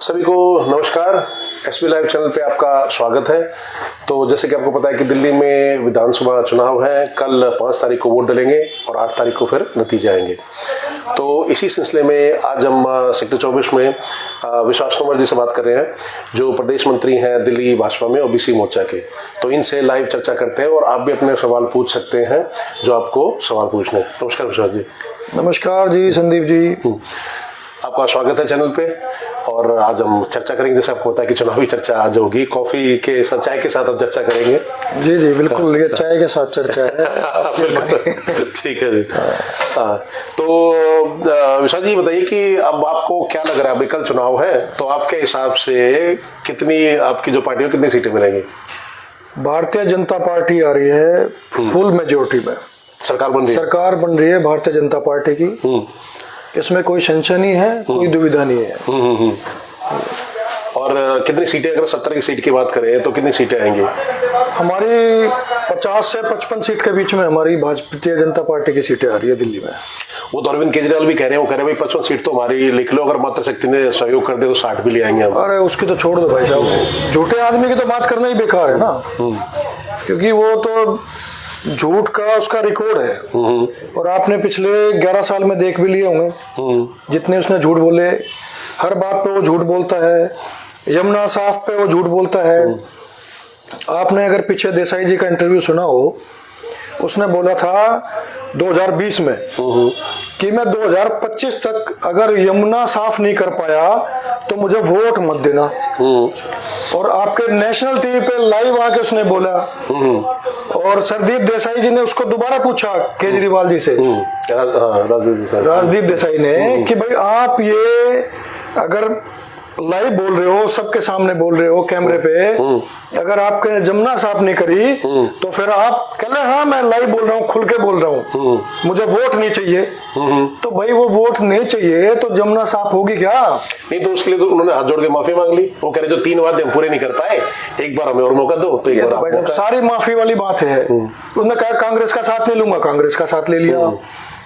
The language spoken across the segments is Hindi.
सभी को नमस्कार। एसपी लाइव चैनल पे आपका स्वागत है। तो जैसे कि आपको पता है कि दिल्ली में विधानसभा चुनाव है। कल 5 तारीख को वोट डलेंगे और 8 तारीख को फिर नतीजे आएंगे। तो इसी सिलसिले में आज हम सेक्टर 24 में विश्वास तंवर जी से बात कर रहे हैं, जो प्रदेश मंत्री हैं दिल्ली भाजपा में ओबीसी मोर्चा के। तो इनसे लाइव चर्चा करते हैं और आप भी अपने सवाल पूछ सकते हैं जो आपको सवाल पूछने। नमस्कार विश्वास जी। नमस्कार जी संदीप जी। आपका स्वागत है चैनल पे। और आज हम चर्चा करेंगे, जैसे आपको पता है कि चुनावी चर्चा आज होगी, कॉफी के साथ, चाय के साथ हम चर्चा करेंगे। जी जी बिल्कुल, ये चाय के साथ चर्चा है। ठीक है जी। तो विशाल जी बताइए कि अब आपको क्या लग रहा है, अभी कल चुनाव है तो आपके हिसाब से कितनी आपकी जो पार्टी है कितनी सीटें मिलेंगी? भारतीय जनता पार्टी आ रही है फुल मेजोरिटी में, सरकार बन रही है भारतीय जनता पार्टी की। इसमें कोई संशय नहीं है, कोई दुविधा नहीं है। और कितनी सीटें, अगर 70 की सीट की बात करें तो कितनी सीटें आएंगी? हमारी 50 से 55 सीट के बीच में हमारी भारतीय जनता पार्टी की सीटें आ रही है दिल्ली में। वो तो अरविंद केजरीवाल भी कह रहे हैं, वो कह रहे हैं भाई 55 सीट तो हमारी लिख लो, अगर मातृशक्ति ने सहयोग कर दे तो 60 भी ले आएंगे हम। अरे उसकी तो छोड़ दो भाई साहब, झूठे आदमी की तो बात करना ही बेकार है ना, क्योंकि वो तो झूठ का उसका रिकॉर्ड है। और आपने पिछले 11 साल में देख भी लिए होंगे जितने उसने झूठ बोले। हर बात पे वो झूठ बोलता है, यमुना साफ पे वो झूठ बोलता है। आपने अगर पीछे देसाई जी का इंटरव्यू सुना हो, उसने बोला था 2020 में कि मैं 2025 तक अगर यमुना साफ नहीं कर पाया तो मुझे वोट मत देना। और आपके नेशनल टीवी पे लाइव आके उसने बोला। और सरदीप देसाई जी ने उसको दोबारा पूछा केजरीवाल जी से, राजदीप देसाई ने, कि भाई आप ये अगर लाइव बोल रहे हो, सबके सामने बोल रहे हो कैमरे पे, अगर आपके जमुना साफ नहीं करी तो फिर आप कह रहे हाँ मैं लाइव बोल रहा हूँ, खुल के बोल रहा हूँ, मुझे वोट नहीं चाहिए। तो भाई वो वोट नहीं चाहिए तो जमुना साफ होगी क्या? नहीं तो उसके लिए तो उन्होंने हाथ जोड़ के माफी मांग ली। वो कह रहे जो 3 वादे हम पूरे नहीं कर पाए, एक बार हमें और मौका दो। तो एक बार सारी माफी वाली बात है। उसने कहा कांग्रेस का साथ नहीं लूंगा, कांग्रेस का साथ ले लिया।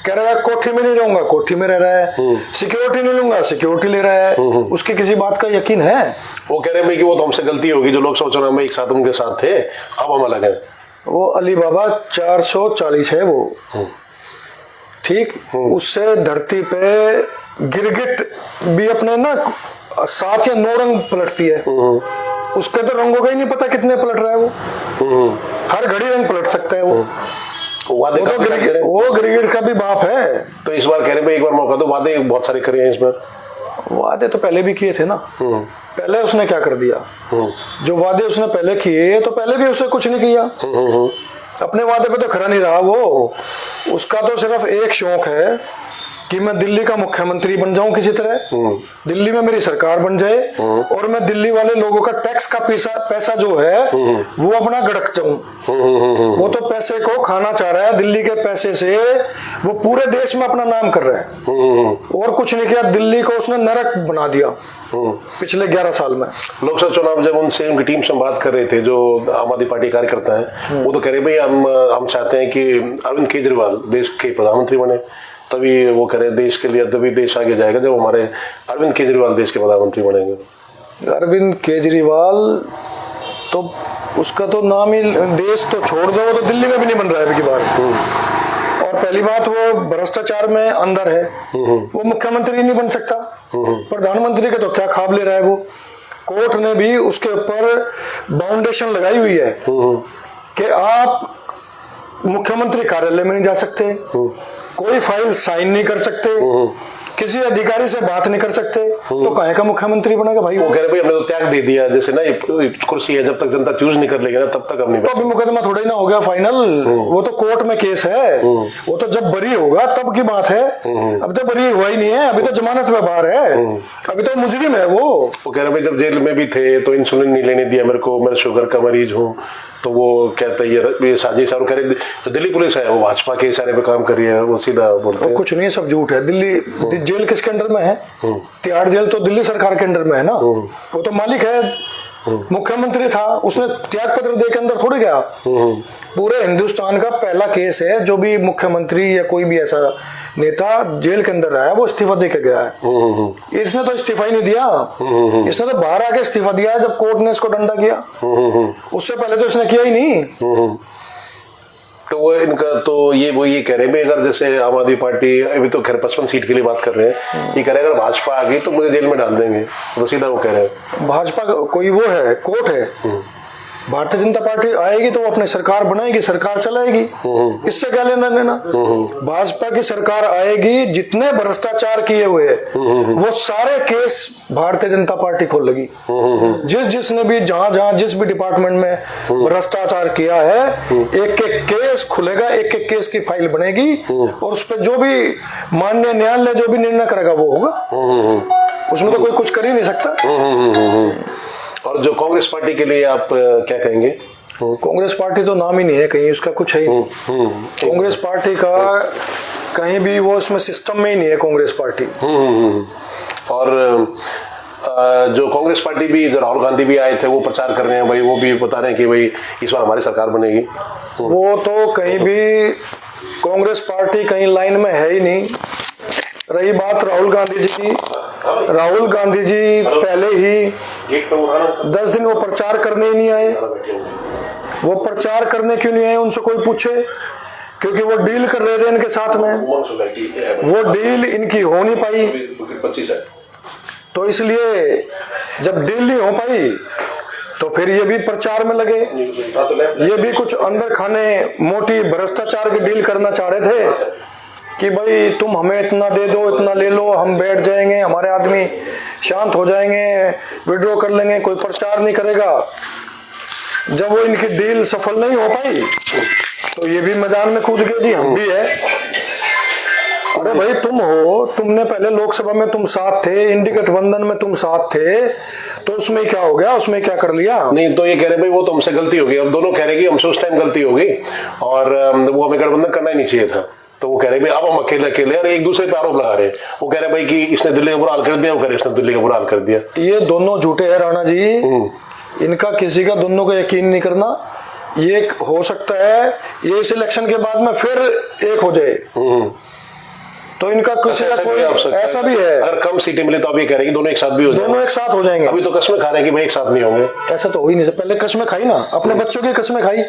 कह रहा है कोठी में नहीं रहूंगा, कोठी में रह रहा है। सिक्योरिटी नहीं लूंगा, सिक्योरिटी ले रहा है। उसकी किसी बात का यकीन है? वो कह रहे हैं कि वो तो हमसे गलती होगी, जो लोकसभा चुनाव में एक साथ उनके साथ थे, अब हम अलग हैं। वो अली बाबा 440 है वो, ठीक। उससे धरती पे गिरगिट भी अपने ना 7 या 9 रंग पलटती है। उसके तो रंगों का ही नहीं पता कितने पलट रहा है वो। हर घड़ी रंग पलट सकता है वो। वादे वो गिरगिट का भी बाप है। तो इस बार कह रहे हैं एक बार मौका दो, वादे बहुत सारे करे हैं इस बार। वादे तो पहले भी किए थे ना। पहले उसने क्या कर दिया? जो वादे उसने पहले किए तो पहले भी उसने कुछ नहीं किया। अपने वादे पे तो खरा नहीं रहा वो। उसका तो सिर्फ एक शौक है कि मैं दिल्ली का मुख्यमंत्री बन जाऊं किसी तरह, दिल्ली में मेरी सरकार बन जाए और मैं दिल्ली वाले लोगों का टैक्स का पैसा जो है वो अपना गड़क जाऊं। वो तो पैसे को खाना चाह रहा है, दिल्ली के पैसे से वो पूरे देश में अपना नाम कर रहा है। और कुछ नहीं किया, दिल्ली को उसने नरक बना दिया पिछले 11 साल में। लोकसभा चुनाव जब उनसे उनकी टीम से बात कर रहे थे, जो आम आदमी पार्टी कार्यकर्ता है, वो तो कह रहे भाई हम चाहते हैं कि अरविंद केजरीवाल देश के प्रधानमंत्री बने, तभी वो कह रहे देश के लिए, तभी देश आगे जाएगा जब हमारे अरविंद केजरीवाल देश के प्रधानमंत्री बनेंगे। अरविंद केजरीवाल तो उसका तो नाम ही, देश तो छोड़ दो, तो दिल्ली में भी नहीं बन रहा है की बार। और पहली बात वो भ्रष्टाचार में अंदर है, वो मुख्यमंत्री नहीं बन सकता। प्रधानमंत्री के तो क्या ख्वाब ले रहा है वो। कोर्ट ने भी उसके ऊपर बाउंडेशन लगाई हुई है कि आप मुख्यमंत्री कार्यालय में नहीं जा सकते, कोई फाइल साइन नहीं कर सकते, किसी अधिकारी से बात नहीं कर सकते। तो काहे का मुख्यमंत्री बनेगा भाई? वो कह रहे भाई हमने तो त्याग दे दिया, जैसे ना ये कुर्सी है, जब तक जनता चूज नहीं कर लेगी ना तब तक हम नहीं। तो अभी मुकदमा थोड़ा ही ना हो गया फाइनल, वो तो कोर्ट में केस है। वो तो जब बरी होगा तब की बात है। अभी तो बरी हुआ ही नहीं है, अभी तो जमानत में बाहर है, अभी तो मुजरिम है वो। कह रहे भाई जब जेल में भी थे तो इंसुलिन नहीं लेने दिया मेरे को, मैं शुगर का मरीज हूँ। तो वो कहता है ये साजिश है। कह रहे जो दिल्ली पुलिस है वो भाजपा के इशारे पे काम कर रही है, वो सीधा बोलते हैं कुछ नहीं, सब झूठ है। दिल्ली जेल किसके अंडर में है? तिहाड़ जेल तो दिल्ली सरकार के अंडर में है ना। वो तो मालिक है, मुख्यमंत्री था, उसने त्याग पत्र दे के अंदर थोड़ी गया। पूरे हिंदुस्तान का पहला केस है जो भी मुख्यमंत्री या कोई भी ऐसा नेता जेल के अंदर रहा है, वो इस्तीफा दे के गया है। इसने तो इस्तीफा ही नहीं दिया, इसने तो बाहर आके इस्तीफा दिया है जब कोर्ट ने इसको डंडा किया। उससे पहले तो इसने किया ही नहीं। तो वो इनका तो ये कह रहे हैं अगर जैसे आम आदमी पार्टी अभी तो खैर 55 सीट के लिए बात कर रहे हैं, ये कह रहे हैं अगर भाजपा आ गई तो मुझे जेल में डाल देंगे, तो सीधा वो कह रहे हैं। भाजपा कोई वो है, कोर्ट है, भारतीय जनता पार्टी आएगी तो वो अपनी सरकार बनाएगी, सरकार चलाएगी, इससे क्या लेना देना। भाजपा की सरकार आएगी, जितने भ्रष्टाचार किए हुए वो सारे केस भारतीय जनता पार्टी खोलेगी। जिसने भी जहां जिस भी डिपार्टमेंट में भ्रष्टाचार किया है, एक एक केस खुलेगा, एक एक केस की फाइल बनेगी, और उस पर जो भी माननीय न्यायालय जो भी निर्णय करेगा वो होगा। उसमें तो कोई कुछ कर ही नहीं सकता। और जो कांग्रेस पार्टी के लिए आप क्या कहेंगे? कांग्रेस पार्टी तो नाम ही नहीं है कहीं, उसका कुछ है ही नहीं। कांग्रेस पार्टी का कहीं भी वो उसमें सिस्टम में ही नहीं है कांग्रेस पार्टी। और जो कांग्रेस पार्टी भी, जो राहुल गांधी भी आए थे, वो प्रचार कर रहे हैं भाई, वो भी बता रहे हैं कि भाई इस बार हमारी सरकार बनेगी। वो तो कहीं भी कांग्रेस पार्टी कहीं लाइन में है ही नहीं। रही बात राहुल गांधी जी की, राहुल गांधी जी पहले ही 10 दिन वो प्रचार करने ही नहीं आए। वो प्रचार करने क्यों नहीं आए उनसे कोई पूछे? क्योंकि वो डील कर रहे थे इनके साथ में, वो डील इनकी हो नहीं पाई। तो इसलिए जब डील नहीं हो पाई तो फिर ये भी प्रचार में लगे। ये भी कुछ अंदर खाने मोटी भ्रष्टाचार की डील करना चाह रहे थे कि भाई तुम हमें इतना दे दो, इतना ले लो, हम बैठ जाएंगे, हमारे आदमी शांत हो जाएंगे, विड्रॉ कर लेंगे, कोई प्रचार नहीं करेगा। जब वो इनकी डील सफल नहीं हो पाई तो ये भी मैदान में कूद गए, जी हम भी है। अरे भाई तुम हो, तुमने पहले लोकसभा में तुम साथ थे, इंडी गठबंधन में तुम साथ थे, तो उसमें क्या हो गया, उसमें क्या कर लिया? नहीं तो ये कह रहे भाई वो तो हमसे गलती हो गई। अब दोनों कह रहे कि हमसे उस टाइम गलती हो गई और वो हमें गठबंधन करना ही नहीं चाहिए था। तो वो कह रहे भाई अब हम अकेले अकेले, और एक दूसरे पे आरोप लगा रहे हैं। वो कह रहे भाई कि इसने दिल्ली का बुरा हाल कर दिया, वो कह रहे इसने दिल्ली का बुरा हाल कर दिया। ये दोनों झूठे हैं राणा जी, इनका किसी का दोनों का यकीन नहीं करना। ये हो सकता है ये इस इलेक्शन के बाद में फिर एक हो जाए, तो इनका कुछ ऐसा भी है। अगर कम सीटें मिले तो आप ये कह रहे हैं कि दोनों एक साथ भी हो जाएंगे, दोनों एक साथ हो जाएंगे। अभी तो कसमें खा रहे हैं कि भाई एक साथ नहीं होंगे। ऐसा तो हो ही नहीं। पहले कसमें खाई ना, अपने बच्चों की कसमें खाई।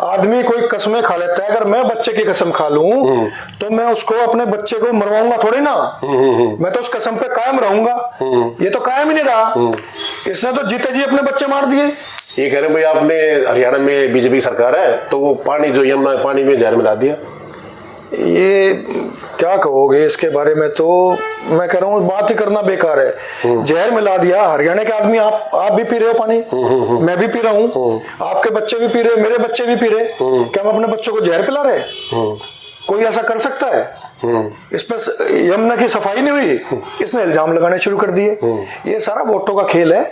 आदमी कोई कसमें खा लेता है, अगर मैं बच्चे की कसम खा लूं तो मैं उसको, अपने बच्चे को मरवाऊंगा थोड़ी ना। मैं तो उस कसम पे कायम रहूंगा। ये तो कायम ही नहीं रहा, इसने तो जीते जी अपने बच्चे मार दिए। ये कह रहे भाई आपने हरियाणा में बीजेपी सरकार है तो वो पानी जो यमुना पानी में जहर मिला दिया। ये क्या कहोगे इसके बारे में? तो मैं कह रहा हूँ बात ही करना बेकार है। जहर मिला दिया। हरियाणा के आदमी आप भी पी रहे हो पानी, मैं भी पी रहा हूँ, आपके बच्चे भी पी रहे, मेरे बच्चे भी पी रहे। क्या हम अपने बच्चों को जहर पिला रहे? कोई ऐसा कर सकता है? इस पर यमुना की सफाई नहीं हुई, इसने इल्जाम लगाने शुरू कर दिए। ये सारा वोटों का खेल है।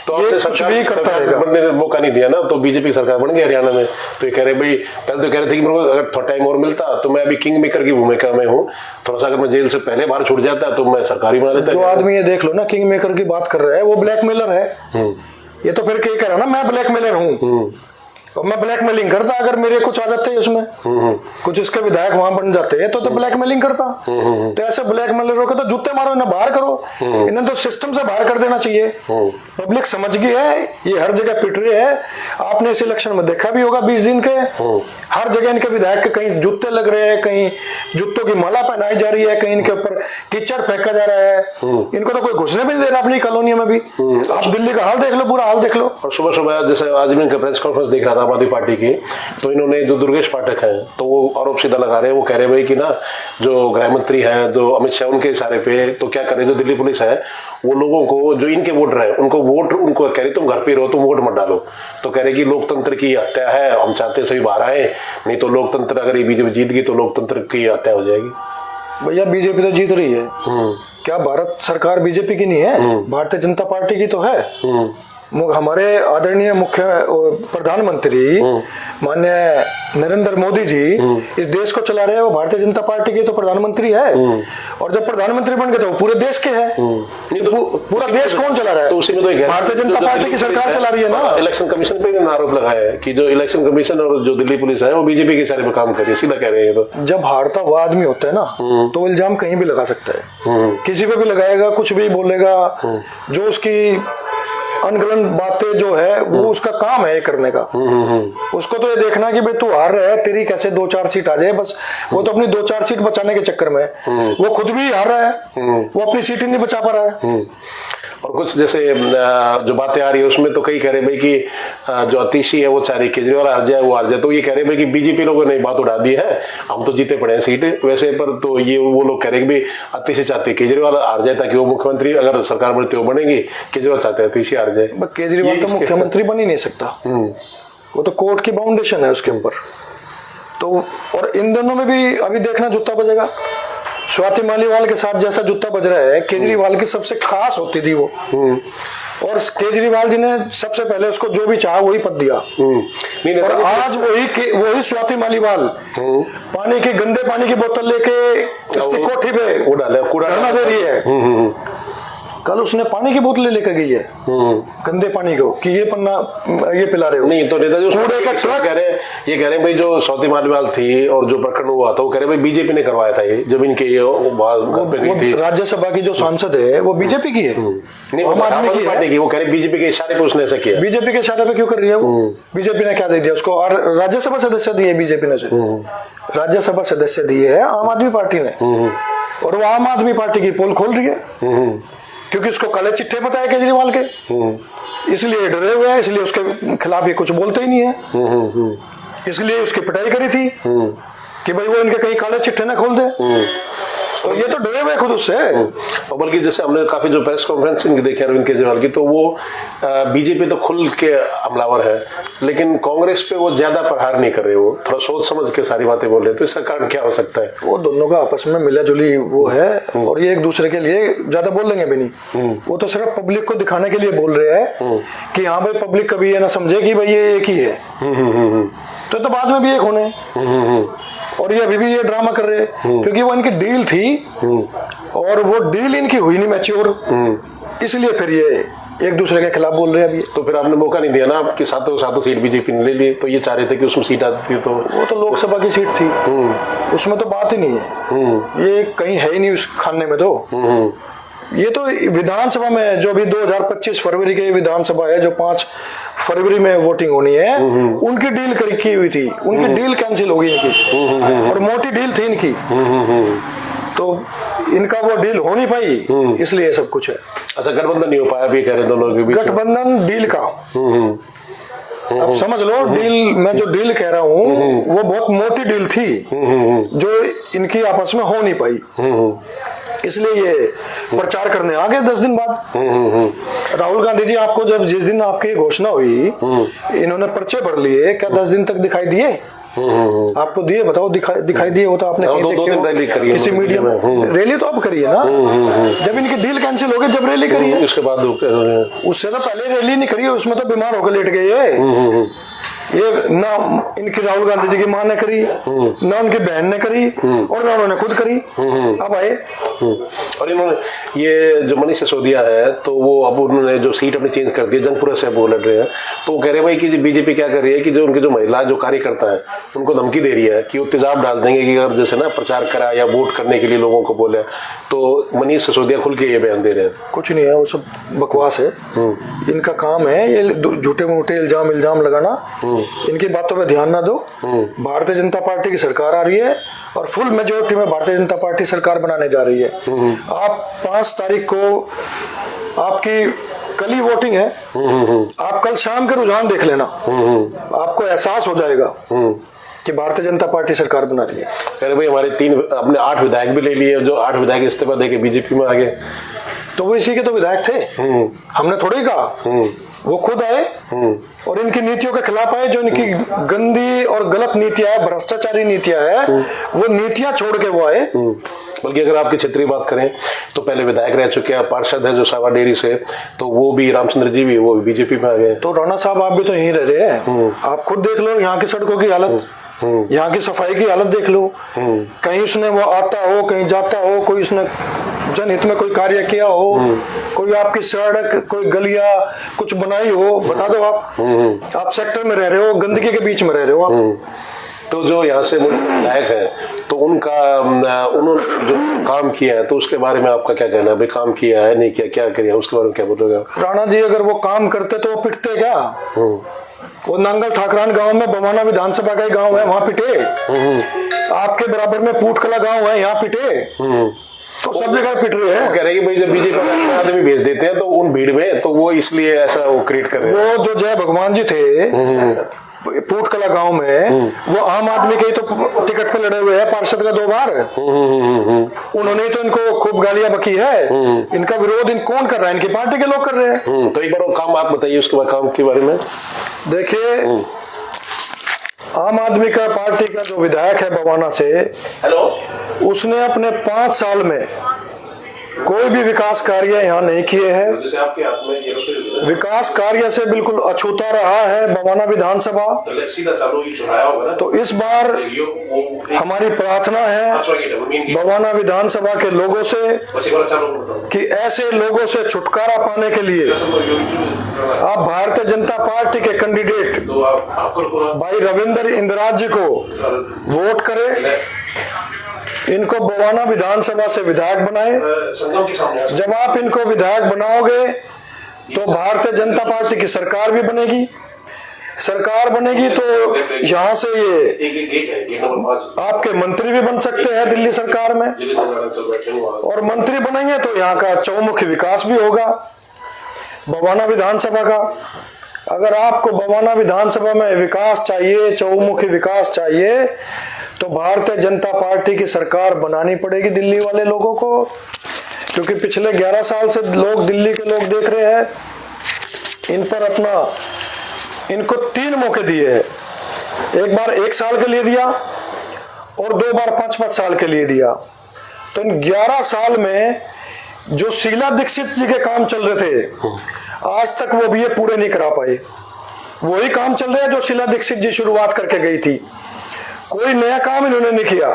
तो ये कुछ भी करता है, मौका नहीं दिया ना, तो बीजेपी सरकार बन गई हरियाणा में। तो ये कह रहे भाई, पहले तो कह रहे थे कि मेरे को अगर थोड़ा टाइम और मिलता तो मैं अभी किंग मेकर की भूमिका में हूँ, थोड़ा सा अगर मैं जेल से पहले बाहर छूट जाता तो मैं सरकारी बना लेता। जो आदमी ये देख लो ना, किंग मेकर की बात कर रहा है, वो ब्लैकमेलर है। ये तो फिर क्या कह रहा है ना, मैं ब्लैकमेलर हूँ, और मैं ब्लैकमेलिंग करता। अगर मेरे कुछ आ जाते हैं उसमें, कुछ इसके विधायक वहां बन जाते हैं तो ब्लैकमेलिंग करता। तो ऐसे ब्लैकमेलरों को तो जूते मारो, इन्हें बाहर करो, इन्हें तो सिस्टम से बाहर कर देना चाहिए। पब्लिक समझ गई है, ये हर जगह पिट रहे हैं। आपने इस इलेक्शन में देखा भी होगा 20 दिन के, हर जगह इनके विधायक के कहीं जूते लग रहे हैं, कहीं जूतों की माला पहनाई जा रही है, कहीं इनके ऊपर कीचड़ फेंका जा रहा है। इनको तो कोई घुसने भी नहीं दे रहा अपनी कॉलोनी में भी। आप दिल्ली का हाल देख लो, पूरा हाल देख लो। और सुबह सुबह जैसे आज मैं प्रेस कॉन्फ्रेंस देख रहा था आम आदमी पार्टी की, तो इन्होंने जो दुर्गेश पाठक हैं तो वो आरोप सीधा लगा रहे हैं। वो कह रहे भाई कि ना जो गृह मंत्री है, जो अमित शाह, उनके इशारे पे तो क्या करे, जो दिल्ली पुलिस है वो लोगों को, जो इनके वोटर है उनको कह रही तुम घर पे रहो, तुम वोट मत डालो। तो कह रहे कि लोकतंत्र की हत्या है, हम चाहते हैं सभी बाहर आए, नहीं तो लोकतंत्र, अगर ये बीजेपी जीत गई तो लोकतंत्र की हत्या हो जाएगी। भैया बीजेपी तो जीत रही है। क्या भारत सरकार बीजेपी की नहीं है? भारतीय जनता पार्टी की तो है। हमारे आदरणीय मुख्य प्रधानमंत्री माननीय नरेंद्र मोदी जी इस देश को चला रहे हैं, वो भारतीय जनता पार्टी के तो प्रधानमंत्री है, और जब प्रधानमंत्री बन गए तो वो पूरे देश के हैं। तो पूरा देश कौन चला रहा है? तो उसी में तो भारतीय जनता पार्टी की सरकार चला रही है ना। इलेक्शन कमीशन पे भी आरोप लगाया है कि जो इलेक्शन कमीशन और जो दिल्ली पुलिस है वो बीजेपी के सारे पे काम कर रही है, सीधा कह रहे हैं। तो जब हारता हुआ आदमी होता है ना तो वो इल्जाम कहीं भी लगा सकता है, किसी पे भी लगाएगा, कुछ भी बोलेगा, जो उसकी अनगढ़ बातें जो है वो उसका काम है ये करने का। उसको तो ये देखना कि भाई तू हार रहा है, तेरी कैसे 2-4 सीट आ जाए, बस वो तो अपनी 2-4 सीट बचाने के चक्कर में वो खुद भी हार रहा है, वो अपनी सीट ही नहीं बचा पा रहा है। और कुछ जैसे जो बातें आ रही है उसमें तो कई कह रहे भाई कि जो आतिशी है वो चाह रही केजरीवाल हार जाए, वो हार जाए। तो ये कह रहे भाई कि बीजेपी लोगों ने बात उड़ा दी है, हम तो जीते पड़े हैं सीट वैसे पर। तो ये वो लोग कह रहे हैं कि भाई आतिशी चाहते केजरीवाल हार जाए ताकि वो मुख्यमंत्री, अगर सरकार बनती वो बनेगी, केजरीवाल चाहते हैं आतिशी हार जाए। केजरीवाल तो मुख्यमंत्री बन ही नहीं सकता, वो तो कोर्ट की बाउंडेशन है उसके ऊपर। तो और इन दोनों में भी अभी देखना जूता बजेगा। स्वाति मालीवाल के साथ जैसा जूता बज रहा है, केजरीवाल की सबसे खास होती थी वो, और केजरीवाल जी ने सबसे पहले उसको जो भी चाहा वही पद दिया। और आज वही स्वाति मालीवाल गंदे पानी की बोतल लेके उसकी कोठी पे धरना दे रही है। कल उसने पानी की बोतलें लेकर गई है गंदे पानी को कि ये पन्ना ये पिला रहे हो। नहीं तो नेताजी कह रहे हैं, ये कह रहे हैं भाई जो स्वाति मालीवाल थी और जो प्रकरण हुआ था वो कह रहे भाई बीजेपी ने करवाया था, ये जमीन के ये घर पे गई थी। राज्यसभा की जो सांसद है वो बीजेपी की है, नहीं वो आम आदमी पार्टी की। वो कह रहे बीजेपी के इशारे पे उसने ऐसा किया। बीजेपी के इशारे पे क्यों कर रही है वो? बीजेपी ने क्या दे दिया उसको? और राज्यसभा सदस्य दिए बीजेपी ने, राज्यसभा सदस्य दिए है आम आदमी पार्टी ने, और वो आम आदमी पार्टी की पोल खोल रही है क्योंकि उसको काले चिट्ठे पता है केजरीवाल के, इसलिए डरे हुए हैं, इसलिए उसके खिलाफ ये कुछ बोलते ही नहीं है। इसलिए उसकी पिटाई करी थी कि भाई वो इनके कहीं काले चिट्ठे ना खोल दे, तो ये तो डरे हुए खुद उससे। और बल्कि जैसे हमने काफी जो प्रेस कॉन्फ्रेंस इनकी देखी अरविंद केजरीवाल की, तो वो बीजेपी तो खुल के हमलावर है, लेकिन कांग्रेस पे वो ज्यादा प्रहार नहीं कर रहे, वो थोड़ा सोच समझ के सारी बातें बोल रहे हैं। तो इसका कारण क्या हो सकता है? वो दोनों का आपस में मिला जुली वो है, और ये एक दूसरे के लिए ज्यादा बोल लेंगे भी नहीं। वो तो सिर्फ पब्लिक को दिखाने के लिए बोल रहे हैं कि हाँ भाई पब्लिक कभी ये ना समझे कि भाई ये एक ही है, तो बाद में भी एक होने। और ये अभी भी ये ड्रामा कर रहे हैं क्योंकि वो इनकी डील थी और वो डील इनकी हुई नहीं मैच्योर, इसलिए फिर ये एक दूसरे के खिलाफ बोल रहे हैं अभी। तो फिर आपने मौका नहीं दिया ना, आपकी सातों सीट बीजेपी ने ले ली, तो ये चाह रहे थे कि उसमें सीट आती थी। तो वो तो लोकसभा की सीट थी, उसमें तो बात ही नहीं है, ये कहीं है ही नहीं उस खाने में। तो ये तो विधानसभा में जो भी 2025 फरवरी के विधानसभा है, जो 5 फरवरी में वोटिंग होनी है, उनकी डील की हुई थी, उनकी डील कैंसिल हो गई इनकी, और मोटी डील थी इनकी, तो इनका वो डील हो नहीं पाई, इसलिए सब कुछ है। अच्छा, गठबंधन नहीं हो पाया भी कह रहे दोनों के बीच? गठबंधन डील का अब समझ लो, डील मैं जो डील कह रहा हूँ वो बहुत मोटी डील थी जो इनकी आपस में हो नहीं पाई, इसलिए ये प्रचार करने आ गए 10 दिन बाद। राहुल गांधी जी आपको जब जिस दिन आपकी घोषणा हुई, इन्होंने पर्चे भर लिए, क्या 10 दिन तक दिखाई दिए आपको? दिए? बताओ, दिखाई दिए हो तो आपने दो दिन रैली करी है किसी मीडिया में? रैली तो अब करी है ना, जब इनकी डील कैंसिल हो गई जब रैली करी है, उसके बाद उससे तो पहले रैली नहीं करी है, उसमें तो बीमार होकर लेट गए ये ना इनकी राहुल गांधी जी की मां ने करी, ना उनकी बहन ने करी, और ना उन्होंने खुद करी। अब आए और इन्होंने ये जो मनीष सिसोदिया है, तो वो अब उन्होंने जो सीट अपनी चेंज कर दी, जंगपुरा से वो लड़ रहे हैं। तो वो कह रहे हैं भाई कि बीजेपी क्या कर रही है कि जो उनकी जो महिला जो कार्यकर्ता है उनको धमकी दे रही है कि वो तेजाब डाल देंगे कि अगर जैसे ना प्रचार करा या वोट करने के लिए लोगों को बोले। तो मनीष सिसोदिया खुल के ये बयान दे रहे हैं। कुछ नहीं है, वो सब बकवास है, इनका काम है ये झूठे मूठे इल्जाम लगाना, इनकी बातों पे ध्यान ना दो। भारतीय जनता पार्टी की सरकार आ रही है और फुल मेजोरिटी में भारतीय जनता पार्टी सरकार बनाने जा रही है। आप 5 तारीख को आपकी कल ही वोटिंग है, आप कल शाम के रुझान देख लेना, आपको एहसास हो जाएगा कि भारतीय जनता पार्टी सरकार बना रही है। कह रहे भाई हमारे 8 विधायक भी ले लिए, जो 8 विधायक इस्तीफा देके बीजेपी में आ गए। तो वो इसी के तो विधायक थे, हमने थोड़ी कहा, वो खुद आए और इनकी नीतियों के खिलाफ आए। जो इनकी गंदी और गलत नीतियां है, भ्रष्टाचारी नीतियां है, वो नीतियां छोड़ के वो आए। बल्कि अगर आपकी क्षेत्रीय बात करें तो पहले विधायक रह चुके हैं, पार्षद है जो सावा डेयरी से, तो वो भी रामचंद्र जी भी, वो भी बीजेपी में आ गए। तो राणा साहब आप भी तो यहीं रह रहे हैं, आप खुद देख लो यहाँ की सड़कों की हालत, यहाँ की सफाई की हालत देख लो। कहीं उसने वो आता हो, कहीं जाता हो, कोई उसने जनहित में कोई कार्य किया हो, कोई आपकी सड़क, कोई गलियां कुछ बनाई हो, बता दो आप सेक्टर में रह रहे हो, गंदगी के बीच में रह रहे हो आप। तो जो यहाँ से विधायक है तो उन्होंने जो काम किया है तो उसके बारे में आपका क्या कहना है? भाई काम किया है, नहीं किया, क्या किया, उसके बारे में क्या बोलोगे? राणा जी अगर वो काम करते तो वो पिटते क्या? वो नांगल ठाकरान गांव में, बवाना विधानसभा का गांव है, वहां पिटे। आपके बराबर में पूटकला गांव है, यहाँ पिटे। तो सब जगह पिट रहे हैं। कह रहे हैं कि भाई जब बीजेपी आदमी भेज देते हैं तो उन भीड़ में, तो वो इसलिए ऐसा वो क्रिएट कर रहे हैं। वो जो जय भगवान जी थे पूटकला गांव में, वो आम आदमी के ही तो टिकट पे लड़े हुए हैं, पार्षद का 2 बार। उन्होंने ही तो इनको खूब गालियां बकी है। इनका विरोध कौन कर रहा है? इनकी पार्टी के लोग कर रहे हैं। तो एक बार वो काम आप बताइए, उसके बाद काम के बारे में। देखिए, आम आदमी का पार्टी का जो विधायक है बवाना से, उसने अपने 5 साल में कोई भी विकास कार्य यहाँ नहीं किए हैं। विकास कार्य से बिल्कुल अछूता रहा है बवाना विधानसभा। तो इस बार हमारी प्रार्थना है बवाना विधानसभा के लोगों से कि ऐसे लोगों से छुटकारा पाने के लिए आप भारतीय जनता पार्टी के कैंडिडेट भाई रविंद्र इंदिराज जी को वोट करें, इनको बवाना विधानसभा से विधायक बनाए। जब आप इनको विधायक बनाओगे तो भारतीय जनता पार्टी की सरकार भी बनेगी। सरकार बनेगी तो यहाँ से ये आपके मंत्री भी बन सकते हैं दिल्ली सरकार में, और मंत्री बनेंगे तो यहाँ का चौमुखी विकास भी होगा बवाना विधानसभा का। अगर आपको बवाना विधानसभा में विकास चाहिए, चौमुखी विकास चाहिए, तो भारतीय जनता पार्टी की सरकार बनानी पड़ेगी दिल्ली वाले लोगों को। क्योंकि पिछले 11 साल से लोग, दिल्ली के लोग देख रहे हैं, इन पर इनको 3 मौके दिए हैं। एक बार 1 साल के लिए दिया और 2 बार 5-5 साल के लिए दिया। तो इन 11 साल में जो शीला दीक्षित जी के काम चल रहे थे, आज तक वो भी ये पूरे नहीं करा पाए। वही काम चल रहे हैं जो शीला दीक्षित जी शुरुआत करके गई थी। कोई नया काम इन्होंने नहीं किया।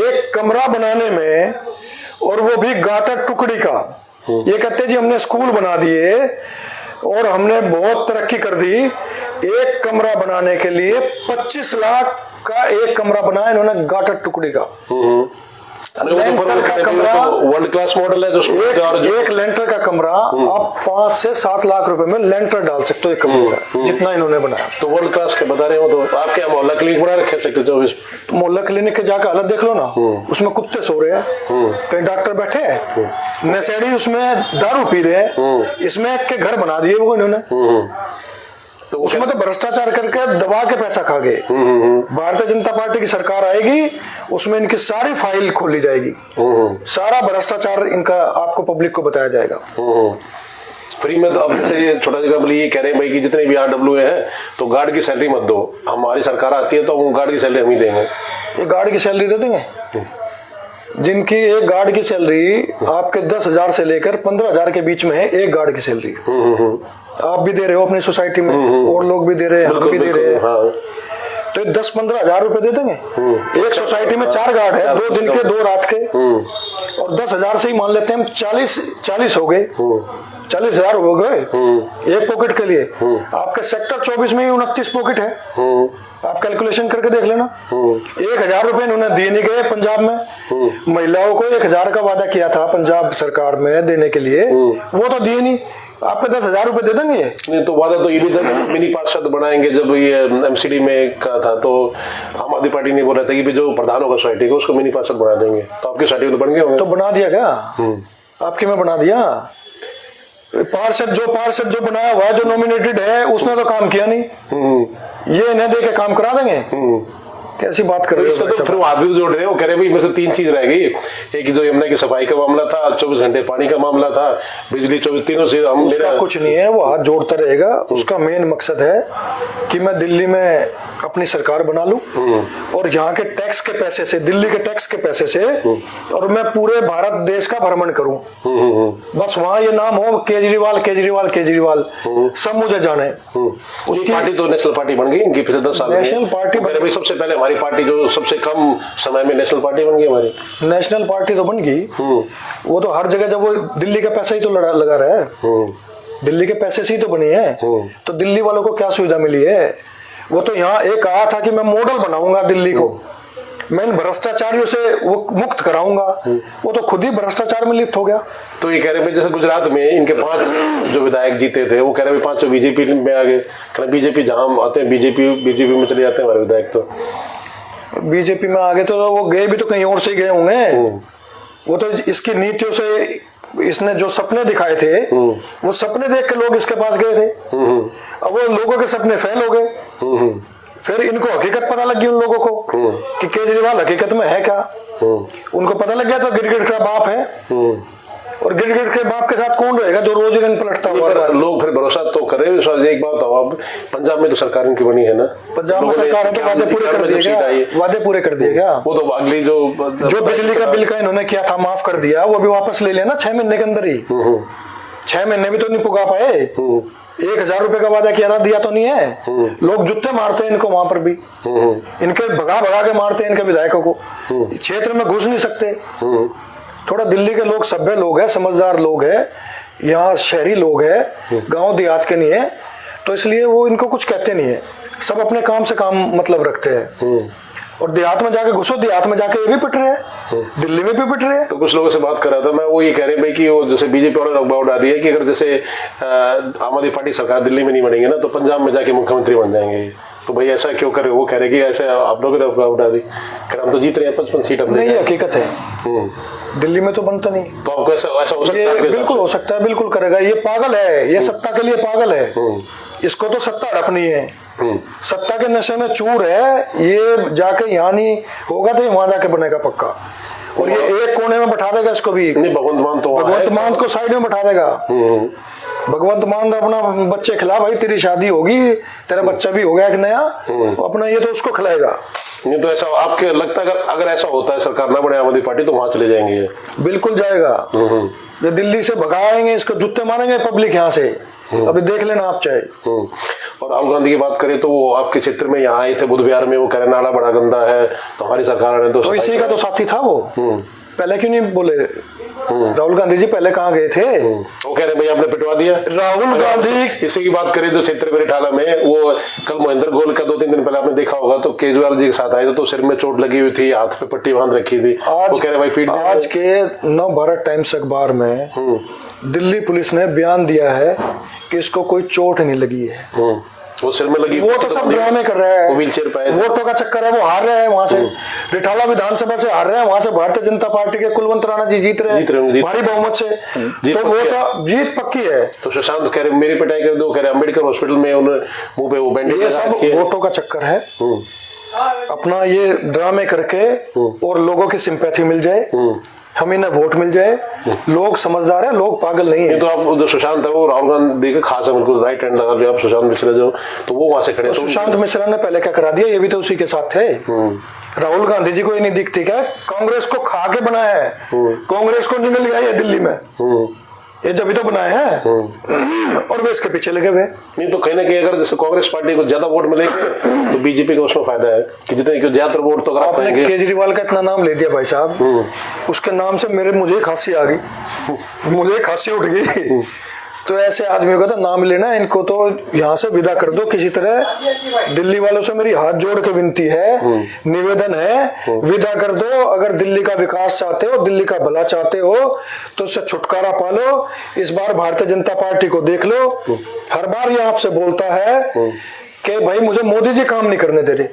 एक कमरा बनाने में, और वो भी गाटर टुकड़ी का, ये कहते जी हमने स्कूल बना दिए और हमने बहुत तरक्की कर दी। एक कमरा बनाने के लिए 25 लाख का एक कमरा बनाया इन्होंने गाटर टुकड़ी का। वर्ल्ड क्लास मॉडल है जो एक लेंटर का कमरा आप 5 से 7 लाख रुपए में लेंटर डाल सकते हो एक कमरे का, जितना इन्होंने बनाया। तो वर्ल्ड क्लास के बता रहे हो। तो आप क्या मोहल्ला क्लिनिक बना रखे सकते हो? तो मोहल्ला क्लिनिक के जाकर हालत देख लो ना, उसमें कुत्ते सो रहे हैं, कहीं डॉक्टर बैठे हैं, नशेड़ी उसमें दारू पी रहे हैं, इसमें एक के घर बना दिए वो इन्होंने। तो उसमें तो भ्रष्टाचार करके दबा के पैसा खा गए। भारतीय जनता पार्टी की सरकार आएगी, उसमें इनकी सारी फाइल खोली जाएगी, सारा भ्रष्टाचार इनका आपको पब्लिक को बताया जाएगा। फ्री में। तो अब जैसे छोटा जगह ये कह रहे हैं भाई कि जितने भी RW हैं तो गार्ड की सैलरी मत दो, हमारी सरकार आती है तो हम गार्ड की सैलरी हम ही देंगे। ये गार्ड की सैलरी दे देंगे? जिनकी एक गार्ड की सैलरी आपके 10,000 से लेकर 15,000 के बीच में है, एक गार्ड की सैलरी। आप भी दे रहे हो अपनी सोसाइटी में, और लोग भी दे रहे हैं, हम भी दे रहे हैं। तो 10-15 हजार रुपए दे देंगे। एक सोसाइटी में 4 गार्ड है, 2 दिन के 2 रात के, और 10,000 से ही मान लेते हैं हम 40 हो गए, 40,000 हो गए एक पॉकेट के लिए। आपके सेक्टर 24 में ही 29 पॉकेट है, आप कैलकुलेशन करके देख लेना। 1,000 रुपए इन्होंने दिए नहीं गए पंजाब में। महिलाओं को 1,000 का वादा किया था पंजाब सरकार में देने के लिए, वो तो दिए नहीं। आपके 10,000 रुपए दे देंगे ये? नहीं, तो वादा तो ये भी था मिनी पार्षद बनाएंगे। जब ये MCD में कहा था तो आम आदमी पार्टी ने बोला था कि जो प्रधान होगा सोसाइटी का उसको मिनी पार्षद बना देंगे। तो आपकी सोसाइटी में तो बन गए होंगे। तो बना दिया क्या? आपकी में बना दिया। पार्षद जो बनाया हुआ, जो नॉमिनेटेड है, उसने तो काम किया नहीं। ये इन्हें दे के काम करा देंगे। कैसी बात कर तो रहे इसका हो तो फिर वो आदमी जोड़ रहे हैं, वो कह रहे भाई मेरे से 3 चीज रह गई। एक जो यमुना की सफाई का मामला था, 24 घंटे पानी का मामला था, बिजली 24, तीनों से हम उसका कुछ नहीं है, वो हाथ जोड़ता रहेगा। उसका मेन मकसद है कि मैं दिल्ली में अपनी सरकार बना लूं और यहाँ के टैक्स के पैसे से, दिल्ली के टैक्स के पैसे से, और मैं पूरे भारत देश का भ्रमण करूं। बस वहां ये नाम हो केजरीवाल केजरीवाल केजरीवाल, सब मुझे जाने। उसकी पार्टी तो नेशनल पार्टी बन गई इनकी पिछले 10 साल में। नेशनल पार्टी भाई सबसे पहले हमारी पार्टी जो सबसे कम समय में नेशनल पार्टी बन गई हमारी। नेशनल पार्टी तो बन गई, वो तो हर जगह, जब वो दिल्ली का पैसा ही तो लगा रहा है, दिल्ली के पैसे से ही तो बनी है। तो दिल्ली वालों को क्या सुविधा मिली है? वो तो यहाँ एक आया था कि मैं मॉडल बनाऊंगा दिल्ली को, मैं इन भ्रष्टाचारियों से वो मुक्त कराऊंगा। वो तो खुद ही भ्रष्टाचार में लिप्त हो गया। तो ये कह रहे हैं जैसे गुजरात में इनके 5 जो विधायक जीते थे, वो कह रहे हैं 5 बीजेपी में आ गए। बीजेपी जहां आते हैं बीजेपी में चले जाते हैं हमारे विधायक। तो बीजेपी में आ गए तो वो गए भी तो कहीं और से गए होंगे। वो तो इसकी नीतियों से, इसने जो सपने दिखाए थे वो सपने देख के लोग इसके पास गए थे। अब वो लोगों के सपने फेल हो गए। फिर इनको हकीकत पता लगी उन लोगों को कि केजरीवाल हकीकत में है क्या। उनको पता लग गया तो गिरगिट का बाप है, और गिरगिट के बाप के साथ कौन रहेगा जो रोज रंग पलटता हुआ। लोग फिर भरोसा तो करें। एक बात हो, अब पंजाब में तो सरकार इनकी बनी है ना, पंजाब में सरकार है तो वादे पूरे कर दिए, वादे पूरे कर दिएगा। वो तो अगली जो बिजली का बिल का इन्होंने किया था माफ कर दिया, वो भी वापस ले लेना 6 महीने के अंदर ही। 6 महीने भी तो नहीं पुगा पाए। 1000 रुपए का वादा किया था, दिया तो नहीं है। लोग जुत्ते मारते हैं इनको वहां पर भी, इनके भगा भगा के मारते हैं इनके विधायकों को। क्षेत्र में घुस नहीं सकते। थोड़ा दिल्ली के लोग सभ्य लोग हैं, समझदार लोग हैं, यहाँ शहरी लोग हैं, गांव देहात के नहीं है, तो इसलिए वो इनको कुछ कहते नहीं है। सब अपने काम से काम मतलब रखते हैं। और देहात में जाके घुसो, देहात में जाके ये भी पिट रहे हैं, दिल्ली में भी पिट रहे हैं। तो कुछ लोगों से बात कर रहा था मैं, वो ये कह रहे भाई कि वो जैसे बीजेपी वाले अफवाह उड़ा दी है कि अगर जैसे आम आदमी पार्टी सरकार दिल्ली में नहीं बनेगी ना तो पंजाब में जाके मुख्यमंत्री बन जाएंगे। तो भाई ऐसा क्यों करे? वो कह रहे कि ऐसे आप लोगों ने अफवाह उड़ा दी, हम तो जीत रहे हैं 55 सीट अपने। नहीं, हकीकत है दिल्ली में तो बनता नहीं। तो आपको ऐसा हो सकता है? बिल्कुल हो सकता है, बिल्कुल करेगा। ये पागल है, ये सत्ता के लिए पागल है। इसको तो सत्ता हड़पनी है, सत्ता के नशे में चूर है। ये जाके यहाँ नहीं होगा तो वहां जाके बनेगा पक्का। और ये एक कोने में बैठा देगा इसको भी। भगवंत मान को साइड में बैठा देगा। भगवंत मान अपना बच्चे खिला, भाई तेरी शादी होगी, तेरा बच्चा भी हो गया एक नया, अपना ये तो उसको खिलाएगा। नहीं तो ऐसा आपके लगता है अगर ऐसा होता है सरकार ना बने आम आदमी पार्टी तो वहां चले जाएंगे? बिल्कुल जाएगा। ये दिल्ली से भगाएंगे, इसको जूते मारेंगे पब्लिक यहाँ से। अभी देख लेना आप चाहे। और राहुल गांधी की बात करें तो वो आपके क्षेत्र में यहाँ आए थे बुध विहार में, वो कह रहे नाला बड़ा गंदा है, तो हमारी सरकार ने तो इसी का तो साथी था वो। पहले क्यों नहीं बोले? राहुल गांधी जी पहले कहाँ गए थे? वो कह रहे भाई आपने पिटवा दिया। राहुल गांधी इसी की बात करें जो क्षेत्र मेरे ठाला में, वो कल महेंद्र गोल का 2-3 दिन पहले आपने देखा होगा तो केजरीवाल जी के साथ आए थे, तो सिर में चोट लगी हुई थी, हाथ पे पट्टी बांध रखी थी। वो कह रहे भाई पीट दिया। आज के नवभारत टाइम्स अखबार में दिल्ली पुलिस ने बयान दिया है कि इसको कोई चोट नहीं लगी है। वो सिर में लगी, वो तो सब ड्रामे कर रहा है। वो व्हीलचेयर पे वोटों का चक्कर है, वो हार रहे हैं वहां से। रिठाला विधानसभा से हार रहे हैं, वहां से भारतीय जनता पार्टी के कुलवंत राणा जी जीत रहे हैं भारी बहुमत से। तो वो तो जीत पक्की है। तो सुशांत कह रहे मेरी पिटाई कर दो, कह रहे अम्बेडकर हॉस्पिटल में उन्होंने मुंह पे वो बैंडेज लगा के। सब वोटों का चक्कर है, अपना ये ड्रामे करके और लोगों की सिंपैथी मिल जाए, हम इन्हें वोट मिल जाए। लोग समझदार है, लोग पागल नहीं है। तो आप जो सुशांत है वो राहुल गांधी के खास है, बिल्कुल राइट हैंड लगा। जो आप सुशांत मिश्रा जो तो वो वहां से खड़े। तो सुशांत मिश्रा ने पहले क्या करा दिया? ये भी तो उसी के साथ थे। राहुल गांधी जी को ये नहीं दिखती क्या कांग्रेस को खा के बनाया है? कांग्रेस को निगल गया है दिल्ली में, ये जब भी तो बनाए हैं और वे इसके पीछे लगे हुए। नहीं तो कहीं ना कहीं अगर जैसे कांग्रेस पार्टी को ज्यादा वोट मिलेंगे तो बीजेपी को उसमें फायदा है कि जितने ज्यादातर वोट तो आपने केजरीवाल का इतना नाम ले दिया भाई साहब, उसके नाम से मुझे खांसी आ गई, मुझे खांसी उठ गई। तो ऐसे आदमियों का तो नाम लेना, इनको तो यहाँ से विदा कर दो किसी तरह। दिल्ली वालों से मेरी हाथ जोड़ के विनती है, निवेदन है, विदा कर दो। अगर दिल्ली का विकास चाहते हो, दिल्ली का भला चाहते हो तो उससे छुटकारा पालो। इस बार भारतीय जनता पार्टी को देख लो। हर बार ये आपसे बोलता है कि भाई मुझे मोदी जी काम नहीं करने दे रहे।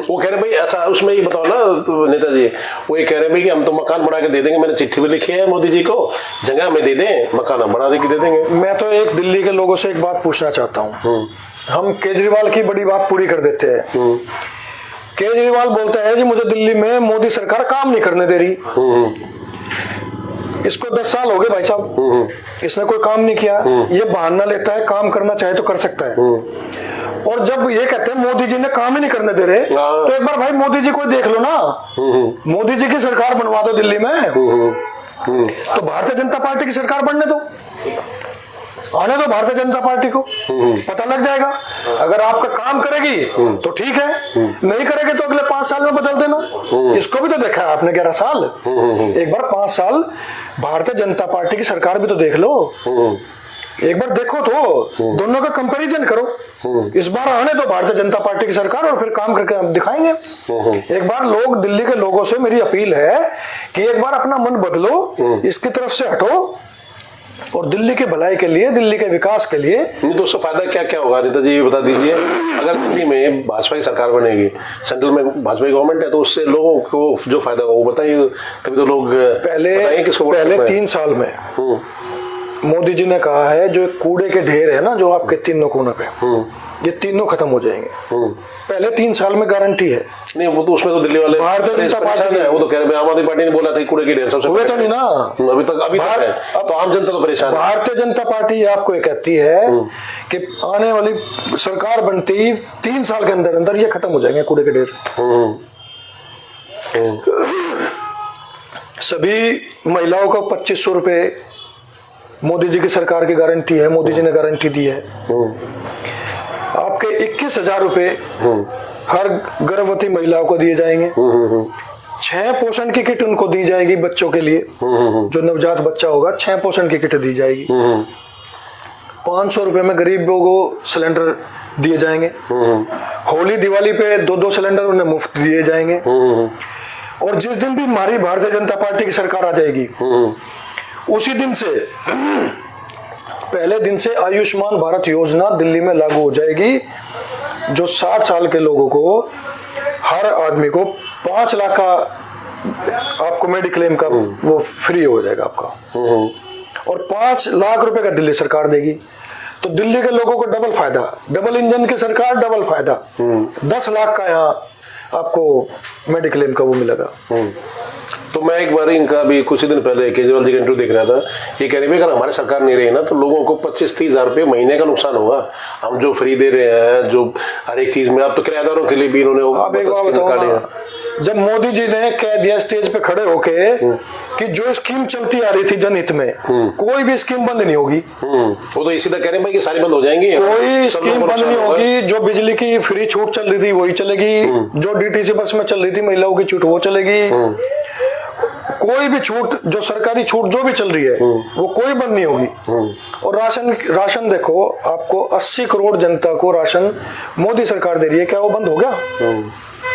वो कह रहे भाई ऐसा उसमें ये बताओ ना तो नेताजी, वो ये कह रहे भाई कि हम तो मकान बना के दे देंगे, मैंने चिट्ठी भी लिखी है मोदी जी को, जगह में दे दें, मकान हम बना के दे देंगे। मैं तो एक दिल्ली के लोगों से एक बात पूछना चाहता हूँ। हम केजरीवाल की बड़ी बात पूरी कर देते हैं। केजरीवाल बोलता है जी मुझे दिल्ली में मोदी सरकार काम नहीं करने दे रही। इसको 10 साल हो गए भाई साहब, इसने कोई काम नहीं किया। ये बहाना लेता है, काम करना चाहे तो कर सकता है। और जब ये कहते हैं मोदी जी ने काम ही नहीं करने दे रहे, तो एक बार भाई मोदी जी को देख लो ना, मोदी जी की सरकार बनवा दो दिल्ली में, तो भारतीय जनता पार्टी की सरकार बनने दो, आने दो भारतीय जनता पार्टी को, पता लग जाएगा। अगर आपका काम करेगी तो ठीक है, नहीं करेगी तो अगले 5 साल में बदल देना। इसको भी तो देखा है आपने 11 साल, एक बार 5 साल भारतीय जनता पार्टी की सरकार भी तो देख लो, एक बार देखो तो दोनों का कंपैरिजन करो। इस बार आने दो भारतीय जनता पार्टी की सरकार और फिर काम करके हम दिखाएंगे। एक बार लोग, दिल्ली के लोगों से मेरी अपील है कि एक बार अपना मन बदलो, इसकी तरफ से हटो और दिल्ली के भलाई के लिए, दिल्ली के विकास के लिए। नहीं तो उसका फायदा क्या क्या होगा नेता जी, ये बता दीजिए। अगर दिल्ली में भाजपा की सरकार बनेगी, सेंट्रल में भाजपा की गवर्नमेंट है, तो उससे लोगों को जो फायदा होगा वो बताइए, तभी तो लोग पहले 3 साल में मोदी जी ने कहा है जो कूड़े के ढेर है ना जो आपके तीनों कोनों पे, ये तीनों खत्म हो जाएंगे। पहले 3 साल में गारंटी है। नहीं वो तो उसमें तो दिल्ली वाले भारतीय जनता पार्टी है, वो तो कह रहे हैं आम आदमी पार्टी ने बोला था कूड़े के ढेर सबसे हुए तो नहीं ना, अभी तक है। अब तो आम जनता तो परेशान है। भारतीय जनता पार्टी आपको ये कहती है कि आने वाली सरकार बनती 3 साल के अंदर अंदर ये खत्म हो जाएंगे कूड़े के ढेर। सभी महिलाओं को 2500 रुपए मोदी जी की सरकार की गारंटी है, मोदी जी ने गारंटी दी है। आपके 21,000 रुपए हर गर्भवती महिलाओं को दिए जाएंगे। 6 पोषण की किट उनको दी जाएगी बच्चों के लिए, जो नवजात बच्चा होगा 6 पोषण की किट दी जाएगी। 500 रुपए में गरीबों को सिलेंडर दिए जाएंगे। होली दिवाली पे 2-2 सिलेंडर उन्हें मुफ्त दिए जाएंगे। और जिस दिन भी हमारी भारतीय जनता पार्टी की सरकार आ जाएगी, उसी दिन से, पहले दिन से आयुष्मान भारत योजना दिल्ली में लागू हो जाएगी, जो 60 साल के लोगों को, हर आदमी को 5 लाख का आपको मेडिक्लेम का वो फ्री हो जाएगा आपका। और 5 लाख रुपए का दिल्ली सरकार देगी, तो दिल्ली के लोगों को डबल फायदा, डबल इंजन की सरकार, डबल फायदा। 10 लाख का यहाँ आपको मेडिक्लेम का वो मिलेगा। तो मैं एक बार इनका भी कुछ ही दिन पहले केजरीवाल जी का इंटरव्यू देख रहा था, ये कह रहे हैं अगर हमारी सरकार नहीं रही ना तो लोगों को 25-30 हजार रुपये महीने का नुकसान होगा। हम जो फ्री दे रहे हैं, जो हर एक चीज में, अब तो किराएदारों के लिए भी इन्होंने जब मोदी जी ने कह दिया स्टेज पे खड़े होके कि जो स्कीम चलती आ रही थी जनहित में, कोई भी स्कीम बंद नहीं होगी। वो तो इसी तक कह रहे हैं भाई कि सारी बंद हो जाएंगी, कोई स्कीम बंद नहीं होगी। जो बिजली की फ्री छूट चल रही थी वही चलेगी, जो डीटीसी बस में चल रही थी महिलाओं की छूट वो चलेगी। कोई भी छूट, जो सरकारी छूट जो भी चल रही है वो कोई बंद नहीं होगी। और राशन देखो, आपको 80 करोड़ जनता को राशन मोदी सरकार दे रही है, क्या वो बंद हो गया?